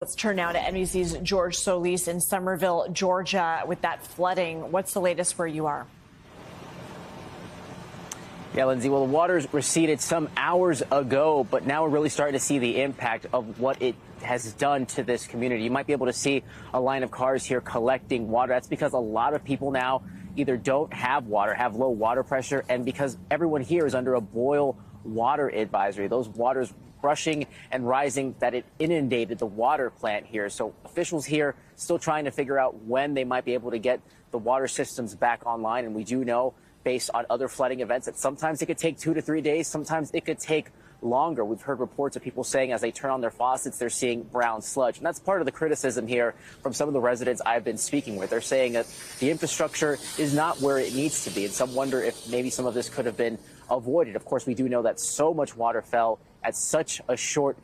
Let's turn now to NBC's George Solis in Somerville, Georgia, with that flooding. What's the latest where you are? Yeah, Lindsay, well, the waters receded some hours ago, but now we're really starting to see the impact of what it has done to this community. You might be able to see a line of cars here collecting water. That's because a lot of people now either don't have water, have low water pressure, and because everyone here is under a boil water advisory. Those waters rushing and rising, that it inundated the water plant here. So officials here still trying to figure out when they might be able to get the water systems back online. And we do know, based on other flooding events, that sometimes it could take 2 to 3 days. Sometimes it could take longer. We've heard reports of people saying as they turn on their faucets, they're seeing brown sludge. And that's part of the criticism here from some of the residents I've been speaking with. They're saying that the infrastructure is not where it needs to be. And some wonder if maybe some of this could have been avoided. Of course, we do know that so much water fell at such a short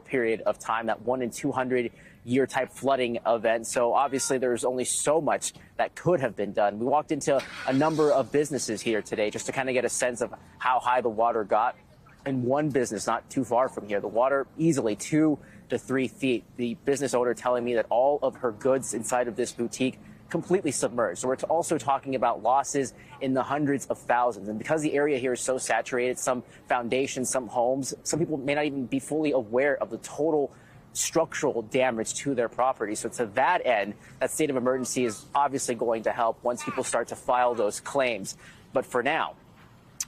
period of time, that 1 in 200 year type flooding event. So obviously there's only so much that could have been done. We walked into a number of businesses here today just to kind of get a sense of how high the water got. In one business not too far from here, the water easily 2 to 3 feet. The business owner telling me that all of her goods inside of this boutique completely submerged. So we're also talking about losses in the hundreds of thousands. And because the area here is so saturated, some foundations, some homes, some people may not even be fully aware of the total structural damage to their property. So to that end, that state of emergency is obviously going to help once people start to file those claims. But for now,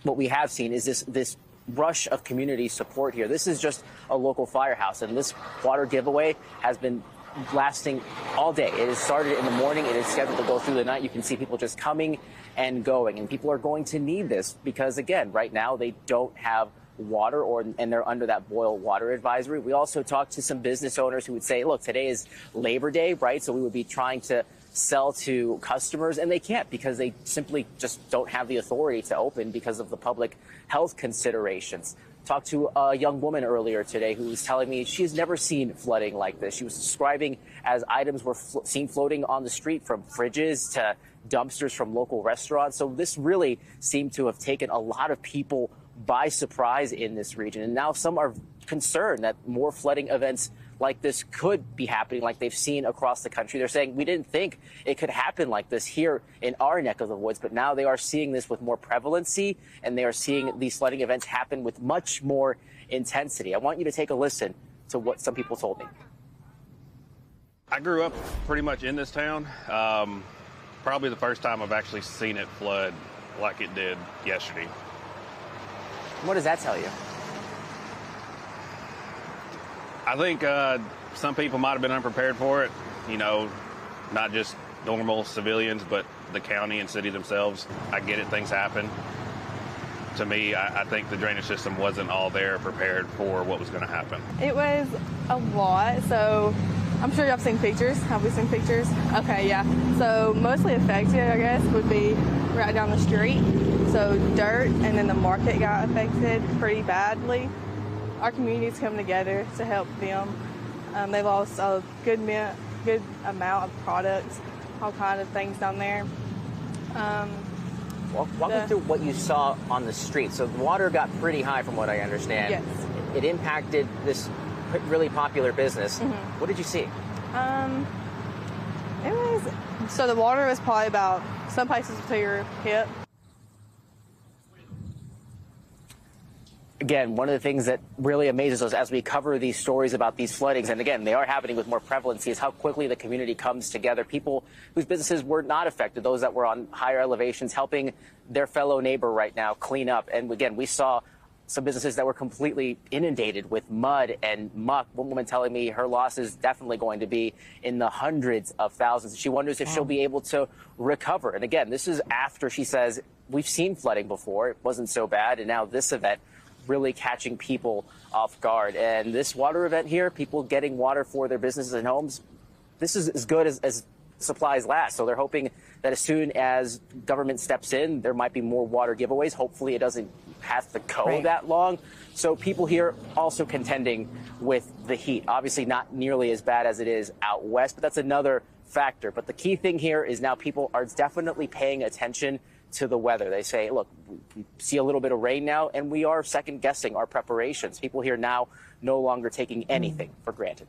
what we have seen is this rush of community support here. This is just a local firehouse, and this water giveaway has been lasting all day. It has started in the morning. It is scheduled to go through the night. You can see people just coming and going, and people are going to need this because, again, right now they don't have water and they're under that boil water advisory. We also talked to some business owners who would say, look, today is Labor Day, right? So we would be trying to sell to customers, and they can't because they simply just don't have the authority to open because of the public health considerations. Talked to a young woman earlier today who was telling me she's never seen flooding like this. She was describing as items were seen floating on the street, from fridges to dumpsters from local restaurants. So this really seemed to have taken a lot of people by surprise in this region. And now some are concerned that more flooding events like this could be happening, like they've seen across the country. They're saying we didn't think it could happen like this here in our neck of the woods, but now they are seeing this with more prevalency, and they are seeing these flooding events happen with much more intensity. I want you to take a listen to what some people told me. I grew up pretty much in this town. Probably the first time I've actually seen it flood like it did yesterday. What does that tell you? I think some people might have been unprepared for it, you know, not just normal civilians, but the county and city themselves. I get it, things happen. To me, I think the drainage system wasn't all there prepared for what was going to happen. It was a lot, so I'm sure y'all have seen pictures. Have we seen pictures? Okay, yeah. So mostly affected, I guess, would be right down the street. So dirt, and then the market got affected pretty badly. Our community's coming together to help them. They lost a good amount of products, all kinds of things down there. Walk me through what you saw on the street. So the water got pretty high from what I understand. Yes. It impacted this really popular business. Mm-hmm. What did you see? So the water was probably about some places to your hip. Again, one of the things that really amazes us as we cover these stories about these floodings, and again, they are happening with more prevalency, is how quickly the community comes together. People whose businesses were not affected, those that were on higher elevations, helping their fellow neighbor right now clean up. And again, we saw some businesses that were completely inundated with mud and muck. One woman telling me her loss is definitely going to be in the hundreds of thousands. She wonders if she'll be able to recover. And again, this is after she says, we've seen flooding before. It wasn't so bad. And now this event really catching people off guard. And this water event here, people getting water for their businesses and homes, this is as good as supplies last. So they're hoping that as soon as government steps in, there might be more water giveaways. Hopefully it doesn't have to go that long. So people here also contending with the heat. Obviously not nearly as bad as it is out west, but that's another factor. But the key thing here is now people are definitely paying attention to the weather. They say, look, we see a little bit of rain now, and we are second guessing our preparations. People here now no longer taking anything for granted.